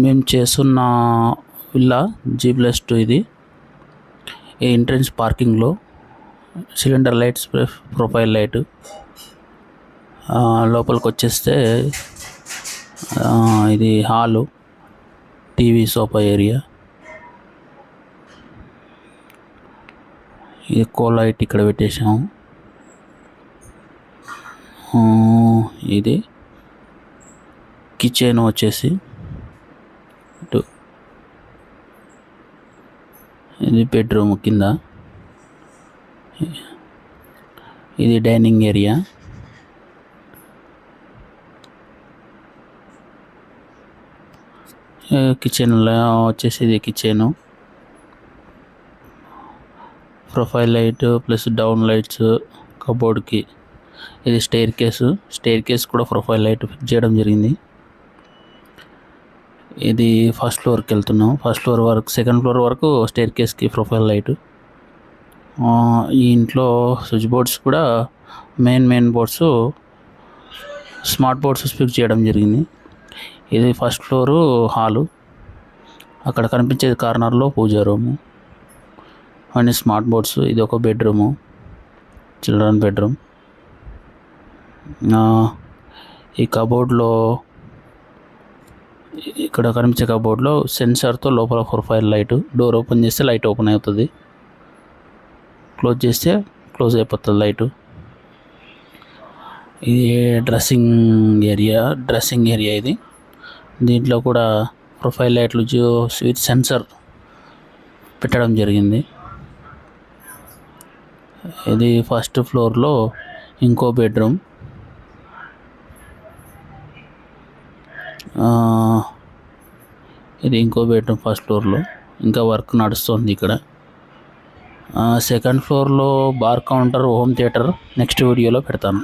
మేము చేస్తున్న villa G+2 ఇది. ఈ ఎంట్రన్స్ పార్కింగ్లో సిలిండర్ లైట్స్, ప్రొఫైల్ లైట్. లోపలికి వచ్చేస్తే ఇది హాలు, టీవీ, సోఫా ఏరియా. ఇది లైట్ ఇక్కడ పెట్టేసాము. ఇది కిచెన్ వచ్చేసి ఇది బెడ్రూమ్ కింద. ఇది డైనింగ్ ఏరియా. కిచెన్లో వచ్చేసి ఇది kitchen, profile light plus down lights కబోర్డ్కి. ఇది స్టైర్ కేస్ కూడా ప్రొఫైల్ లైట్ ఫిక్స్ చేయడం జరిగింది. ఇది ఫస్ట్ ఫ్లోర్కి వెళ్తున్నాం. ఫస్ట్ ఫ్లోర్ వరకు, సెకండ్ ఫ్లోర్ వరకు స్టైర్ కేస్కి ప్రొఫైల్ లైట్. ఈ ఇంట్లో స్విచ్ బోర్డ్స్ కూడా main boards, smart boards fix చేయడం జరిగింది. ఇది ఫస్ట్ ఫ్లోరు హాలు. అక్కడ కనిపించేది కార్నర్లో పూజా రూము, అన్ని స్మార్ట్ బోర్డ్స్. ఇది ఒక బెడ్రూము, చిల్డ్రన్ బెడ్రూమ్. ఈ కబోర్డ్లో, ఇక్కడ కనిపించే కబోర్డ్లో సెన్సార్తో లోపల ప్రొఫైల్ లైట్. డోర్ ఓపెన్ చేస్తే లైట్ ఓపెన్ అవుతుంది, క్లోజ్ చేస్తే క్లోజ్ అయిపోతుంది లైటు. ఇది డ్రెస్సింగ్ ఏరియా ఇది. దీంట్లో కూడా ప్రొఫైల్ లైట్లు విత్ సెన్సర్ పెట్టడం జరిగింది. ఇది ఫస్ట్ ఫ్లోర్లో ఇంకో బెడ్రూమ్. ఇది ఇంకో బెడ్రూమ్ ఫస్ట్ ఫ్లోర్లో. ఇంకా వర్క్ నడుస్తుంది ఇక్కడ. సెకండ్ ఫ్లోర్లో bar counter, home theatre next వీడియోలో పెడతాను.